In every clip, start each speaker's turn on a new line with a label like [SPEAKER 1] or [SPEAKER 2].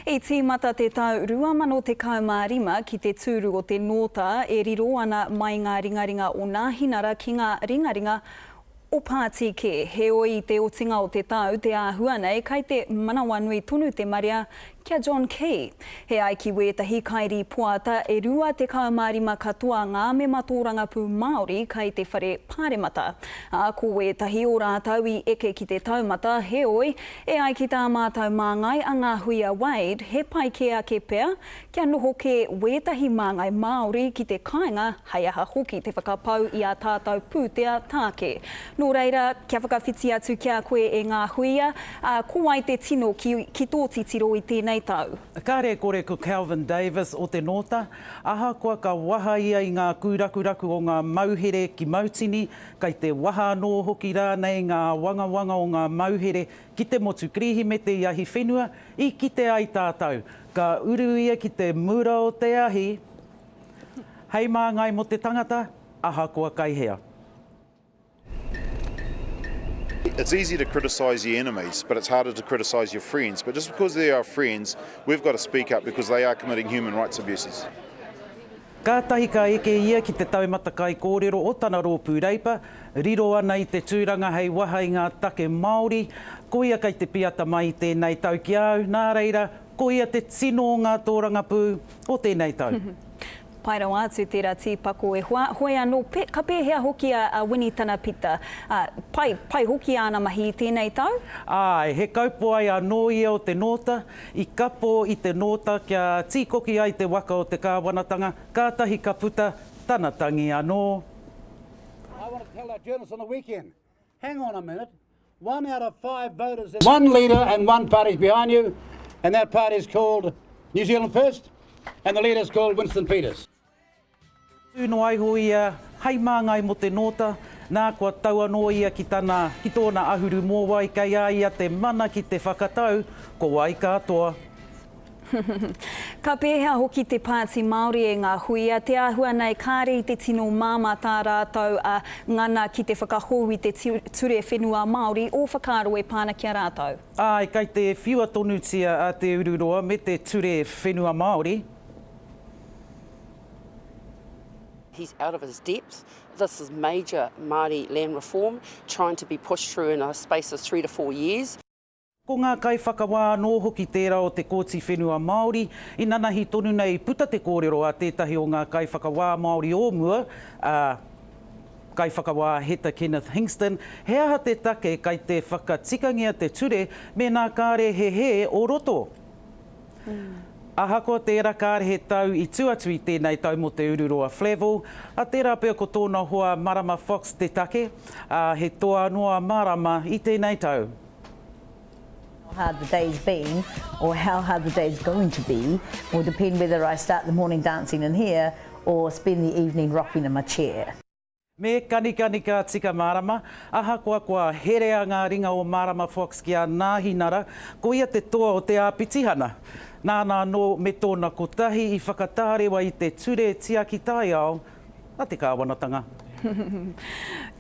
[SPEAKER 1] I tīmata te tau 2015 ki te tūru o te nota e riro ana mai ngā ringaringa o ngā hinara ki ngā ringaringa o Pātike. Heoi te otinga o te tau te āhua nei kai te manawa nui tonu te maria kia John Key. He ai ki wētahi kairi puata e rua te kaumārima katoa ngā me matoranga pū Māori kai te whare pāremata. Ko wētahi o rātau I eke ki te taumata, heoi, e ai ki tā mātau māngai a ngā huia Wade, he pai ke ake pea, kia noho ke wētahi māngai Māori ki te kāinga, hei aha hoki te whakapau I a tātou pūtea tāke. Nō reira, kia whakawhiti atu kia koe e ngā huia, ko ai te tino ki tō titiro I tēnei tau.
[SPEAKER 2] Kāre kore ko Calvin Davis o te nota, aha koa ka waha ia I ngā kūrakuraku o ngā mauhere ki Mautini, kai te waha anō hoki rānei ngā wangawanga o ngā mauhere ki te motu krihi me te iahi whenua, I ki te ai tātou. Ka uru ia ki te mura o te ahi, hei māngai mo te tangata, aha koa kaihea.
[SPEAKER 3] It's easy to criticise your enemies, but it's harder to criticise your friends. But just because they are friends, we've got to speak up because they are committing human rights abuses.
[SPEAKER 2] Kātahi ka eke ia ki te taumata kai kōrero o tana rōpū reipa, riro ana I te tūranga hei waha I ngā take Māori, ko ia kai te piata mai tēnei tau ki au, nā reira, ko ia te tino o ngā tōranga pū o tēnei tau.
[SPEAKER 1] Pai rau atu tērā tīpako e hoi anō, ka pēhea hoki a Winnie Tanapita, pai hoki ana mahi I tēnei tau?
[SPEAKER 2] Ai, he kaupo ai anō ia o te nota, I kapo I te nota kia tīkoki ai te waka o te kāwanatanga, kātahi ka puta, tana tangi anō.
[SPEAKER 4] I want to tell our journalists on the weekend, hang on a minute, 1 out of 5 voters, one leader and one party is behind you, and that party is called New Zealand First, and the leader is called Winston Peters.
[SPEAKER 2] Tūno ai ho ia, hei māngai mo te nota, nā kua tau anō ia ki tōna ahuru mōwai, kai a ia te mana ki te whakatau, ko ai katoa.
[SPEAKER 1] Ka pēhea hoki te pāti Māori e ngā huia, te āhua nei kāre I te tino māma tā rātou ngana ki te whakahowi te ture whenua Māori o whakaro e pāna kia rātou.
[SPEAKER 2] Ai, kai te whiua tonutia a te ururoa me te ture whenua Māori.
[SPEAKER 5] He's out of his depth. This is major Māori land reform trying to be pushed through in a space of 3 to 4 years.
[SPEAKER 2] Ko ngā kai whakawā anō hoki tērā o te kōti whenua Māori, I nanahi tonu nei puta te kōrero a tētahi o ngā kai whakawā Māori o mua, kai whakawā heta Kenneth Hingston, he aha te take kai te whakatikangia te ture me nā kāre he o roto. Aha ko tērā kāre he tau I tuatu I tēnei tau mo te ururoa Flavel, a tērā pia ko tōna hoa Marama Fox te take, he toa noa marama I tēnei tau.
[SPEAKER 6] How hard the day's been or how hard the day's going to be will depend whether I start the morning dancing in here or spend the evening rocking in my chair.
[SPEAKER 2] Me kanikani ka tika marama, aha koa herea ngā ringa o Marama Fox ki a Nāhinara, ko ia te toa o te āpitihana. Nāna no me tōna kotahi I whakatārewa I te ture tia ki tai ao, a te kāwanatanga.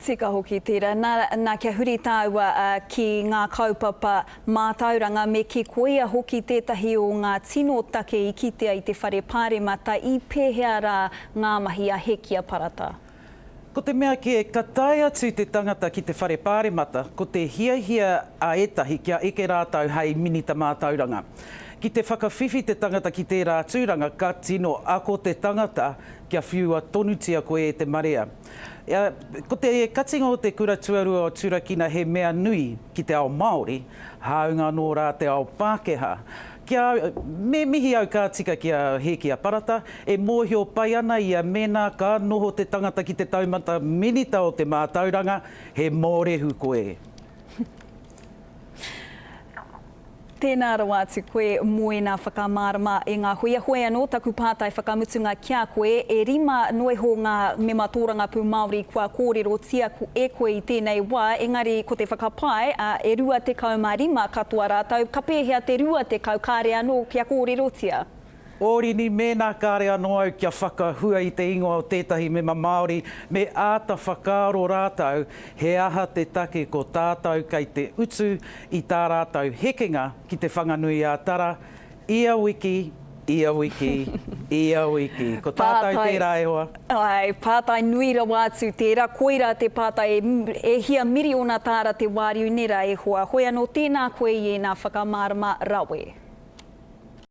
[SPEAKER 1] Tika hoki tērā. Nā kia huri tāua ki ngā kaupapa mātauranga me ki koia hoki tētahi o ngā tino take I kitea I te whare pāremata I pēhea rā ngā mahi a hekia parata.
[SPEAKER 2] Ko te mea ke ka tae atu te tangata ki te whare pāremata, ko te hiahia a etahi kia eke rātau hei minita mātauranga. Ki te whakawhiwhi te tangata ki tērā tūranga, ka tino ako te tangata kia whiua tonutia koe e te marea. Ko te katinga o te kura tuarua o turakina he mea nui ki te ao Māori, haunga nō rā te ao Pākehā. Me mihi au ka tika kia hekia parata, e mōhio pai ana ia mena ka noho te tangata ki te taumata minita o te mātauranga, he mōrehu koe.
[SPEAKER 1] Tēnā rawa atu koe moena whakamārama e ngā huia hoi anō taku pātai whakamutunga kia koe e rima noiho ngā me matoranga pū Māori kua kōrero tia e koe I tēnei wā, engari ko te whakapai e rua te kaumārima katoa rātau, ka pēhea te rua te kaukare anō kia kōrero tia.
[SPEAKER 2] Orini mēnā kāre anō au kia whakahua I te ingoa o tētahi mema Māori, me āta whakaaro rātau, he aha te take ko tātou kei te utu I tā rātau hekenga ki te whanganui a tara, Ia wiki, ia wiki, ia wiki. Ko tātou tērā e hoa.
[SPEAKER 1] Ai, pātai nui rawa atu tērā, koira te pātai e hia miri ona tāra te wāriu nera e hoa. Hoi anō tēnā koe i e nā whakamārama rawe.